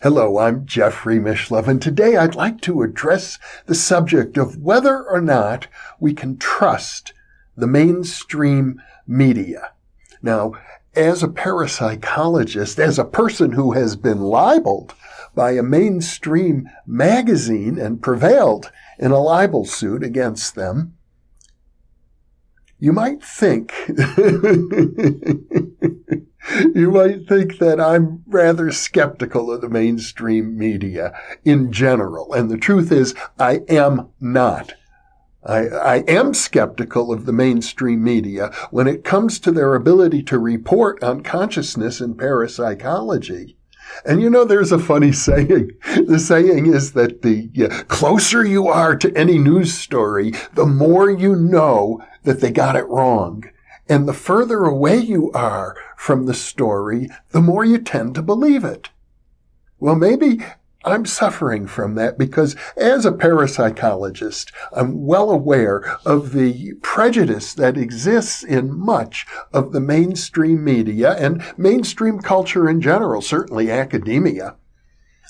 Hello, I'm Jeffrey Mishlove, and today I'd like to address the subject of whether or not we can trust the mainstream media. Now, as a parapsychologist, as a person who has been libeled by a mainstream magazine and prevailed in a libel suit against them, you might think that I'm rather skeptical of the mainstream media in general. And the truth is, I am not. I am skeptical of the mainstream media when it comes to their ability to report on consciousness and parapsychology. And there's a funny saying. The saying is that the closer you are to any news story, the more you know that they got it wrong. And the further away you are from the story, the more you tend to believe it. Well, maybe I'm suffering from that because as a parapsychologist, I'm well aware of the prejudice that exists in much of the mainstream media and mainstream culture in general, certainly academia,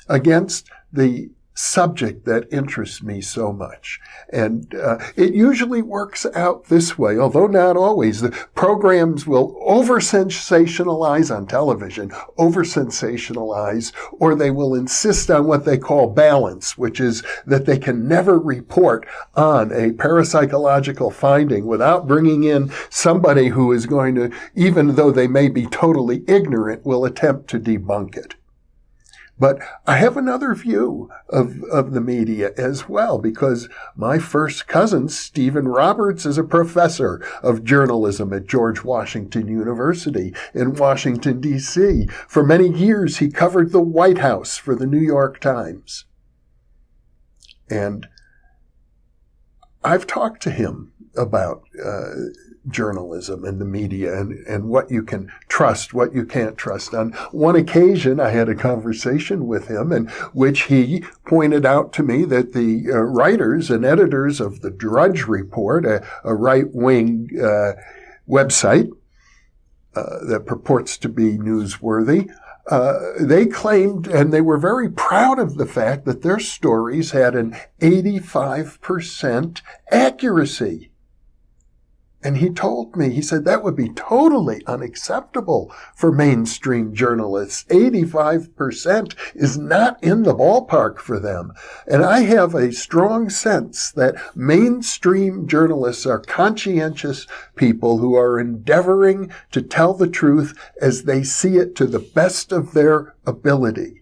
against the subject that interests me so much. And it usually works out this way, although not always. The programs will over-sensationalize on television, over-sensationalize, or they will insist on what they call balance, which is that they can never report on a parapsychological finding without bringing in somebody who is going to, even though they may be totally ignorant, will attempt to debunk it. But I have another view of the media as well, because my first cousin, Stephen Roberts, is a professor of journalism at George Washington University in Washington, D.C. For many years, he covered the White House for the New York Times. And I've talked to him about journalism and the media and what you can trust, what you can't trust. On one occasion, I had a conversation with him in which he pointed out to me that the writers and editors of the Drudge Report, a right-wing website that purports to be newsworthy, they claimed, and they were very proud of the fact that their stories had an 85% accuracy. And he told me, he said that would be totally unacceptable for mainstream journalists. 85% is not in the ballpark for them. And I have a strong sense that mainstream journalists are conscientious people who are endeavoring to tell the truth as they see it to the best of their ability.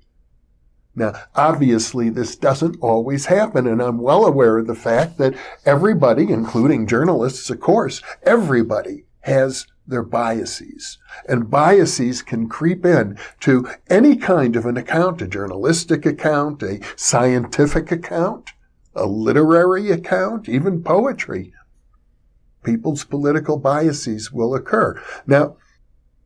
Now, obviously, this doesn't always happen, and I'm well aware of the fact that everybody, including journalists, of course, everybody has their biases. And biases can creep in to any kind of an account, a journalistic account, a scientific account, a literary account, even poetry. People's political biases will occur. Now,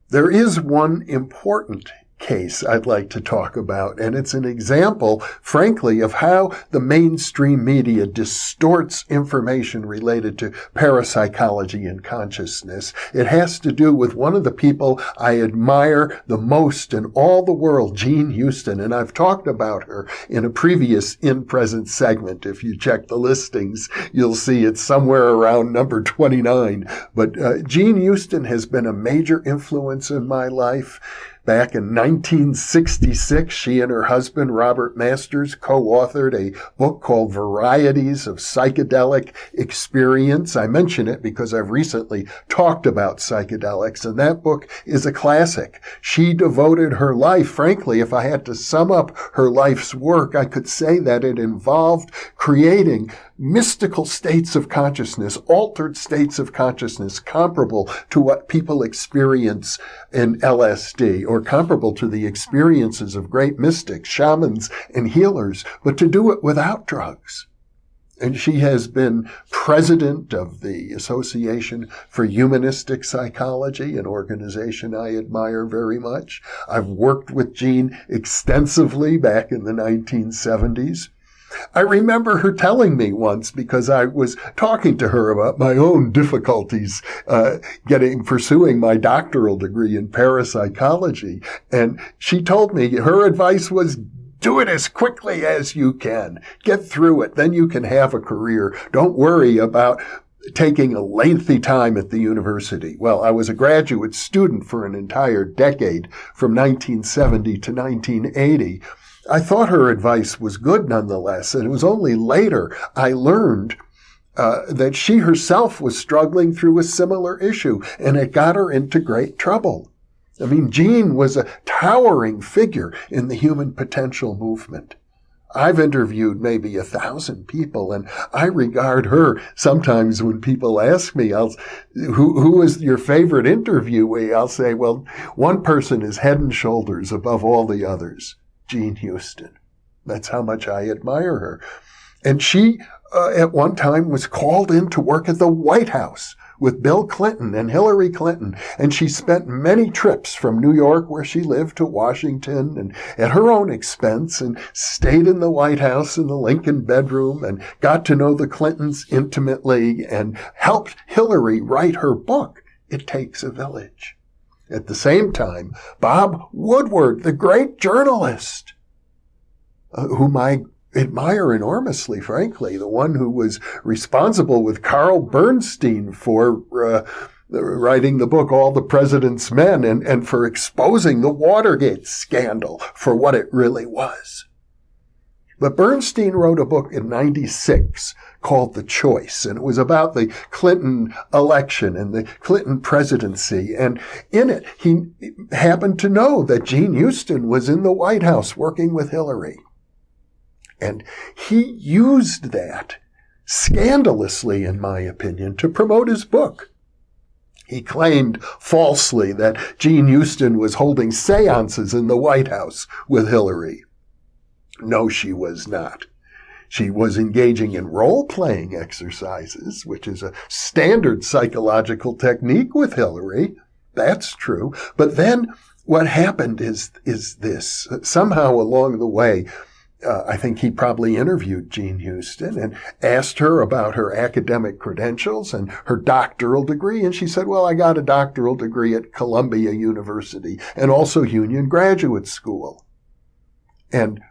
there is one important case I'd like to talk about, and it's an example, frankly, of how the mainstream media distorts information related to parapsychology and consciousness. It has to do with one of the people I admire the most in all the world, Jean Houston, and I've talked about her in a previous InPresence segment. If you check the listings, you'll see it's somewhere around number 29. But Jean Houston has been a major influence in my life. Back in 1966, she and her husband, Robert Masters, co-authored a book called Varieties of Psychedelic Experience. I mention it because I've recently talked about psychedelics, and that book is a classic. She devoted her life, frankly, if I had to sum up her life's work, I could say that it involved creating mystical states of consciousness, altered states of consciousness comparable to what people experience in LSD or comparable to the experiences of great mystics, shamans, and healers, but to do it without drugs. And she has been president of the Association for Humanistic Psychology, an organization I admire very much. I've worked with Jean extensively back in the 1970s. I remember her telling me once, because I was talking to her about my own difficulties pursuing my doctoral degree in parapsychology, and she told me her advice was, Do it as quickly as you can. Get through it. Then you can have a career. Don't worry about taking a lengthy time at the university. Well, I was a graduate student for an entire decade, from 1970 to 1980. I thought her advice was good nonetheless, and it was only later I learned that she herself was struggling through a similar issue, and it got her into great trouble. I mean, Jean was a towering figure in the human potential movement. I've interviewed maybe 1,000 people, and I regard her, sometimes when people ask me, who is your favorite interviewee? I'll say, well, one person is head and shoulders above all the others, Jean Houston. That's how much I admire her. And she, at one time, was called in to work at the White House with Bill Clinton and Hillary Clinton. And she spent many trips from New York, where she lived, to Washington, and at her own expense, and stayed in the White House in the Lincoln bedroom and got to know the Clintons intimately and helped Hillary write her book, It Takes a Village. At the same time, Bob Woodward, the great journalist, whom I admire enormously, frankly, the one who was responsible with Carl Bernstein for writing the book All the President's Men, and for exposing the Watergate scandal for what it really was. But Bernstein wrote a book in 1996 called The Choice, and it was about the Clinton election and the Clinton presidency. And in it, he happened to know that Jean Houston was in the White House working with Hillary. And he used that, scandalously, in my opinion, to promote his book. He claimed falsely that Jean Houston was holding seances in the White House with Hillary. No, she was not. She was engaging in role-playing exercises, which is a standard psychological technique with Hillary. That's true. But then what happened is this. Somehow along the way, I think he probably interviewed Jean Houston and asked her about her academic credentials and her doctoral degree. And she said, well, I got a doctoral degree at Columbia University and also Union Graduate School. And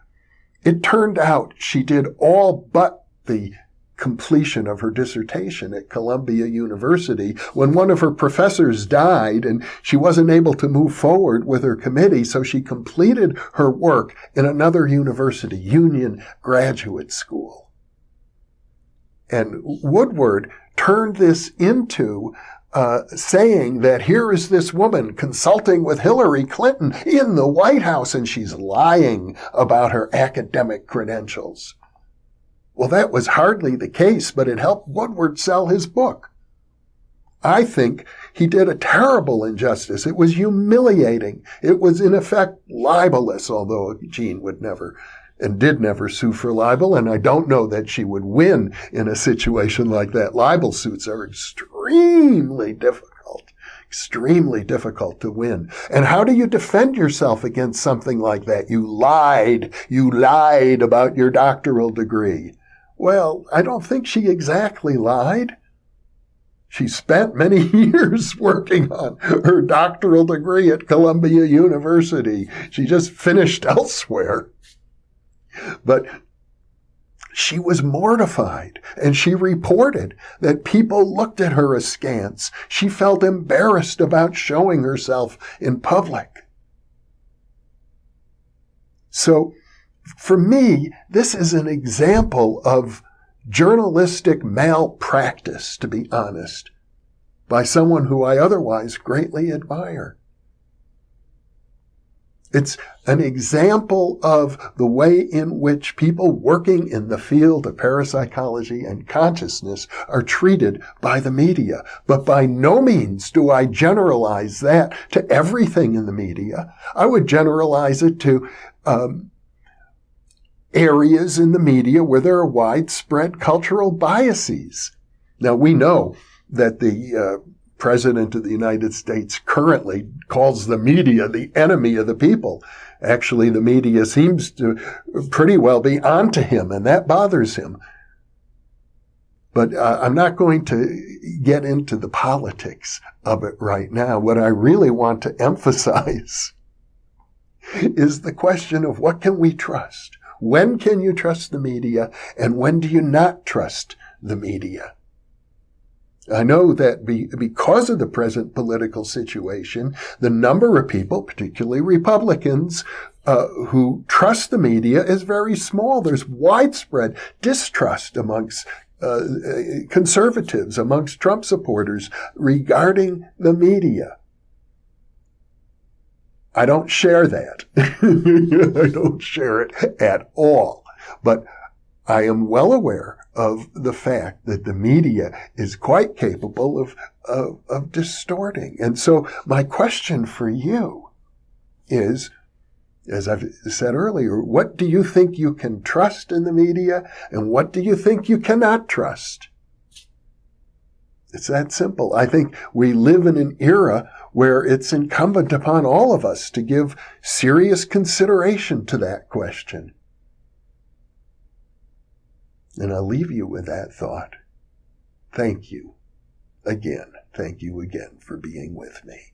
it turned out she did all but the completion of her dissertation at Columbia University when one of her professors died and she wasn't able to move forward with her committee, so she completed her work in another university, Union Graduate School. And Woodward turned this into saying that here is this woman consulting with Hillary Clinton in the White House, and she's lying about her academic credentials. Well, that was hardly the case, but it helped Woodward sell his book. I think he did a terrible injustice. It was humiliating. It was, in effect, libelous, although Jean would never and did never sue for libel, and I don't know that she would win in a situation like that. Libel suits are extremely difficult to win. And how do you defend yourself against something like that? You lied about your doctoral degree. Well, I don't think she exactly lied. She spent many years working on her doctoral degree at Columbia University. She just finished elsewhere. But she was mortified, and she reported that people looked at her askance. She felt embarrassed about showing herself in public. So, for me, this is an example of journalistic malpractice, to be honest, by someone who I otherwise greatly admire. It's an example of the way in which people working in the field of parapsychology and consciousness are treated by the media. But by no means do I generalize that to everything in the media. I would generalize it to areas in the media where there are widespread cultural biases. Now, we know that the President of the United States currently calls the media the enemy of the people. Actually, the media seems to pretty well be onto him, and that bothers him. But I'm not going to get into the politics of it right now. What I really want to emphasize is the question of what can we trust? When can you trust the media, and when do you not trust the media? I know that because of the present political situation, the number of people, particularly Republicans, who trust the media is very small. There's widespread distrust amongst conservatives, amongst Trump supporters regarding the media. I don't share that. I don't share it at all. But I am well aware of the fact that the media is quite capable of distorting. And so my question for you is, as I've said earlier, what do you think you can trust in the media, and what do you think you cannot trust? It's that simple. I think we live in an era where it's incumbent upon all of us to give serious consideration to that question. And I'll leave you with that thought. Thank you again. Thank you again for being with me.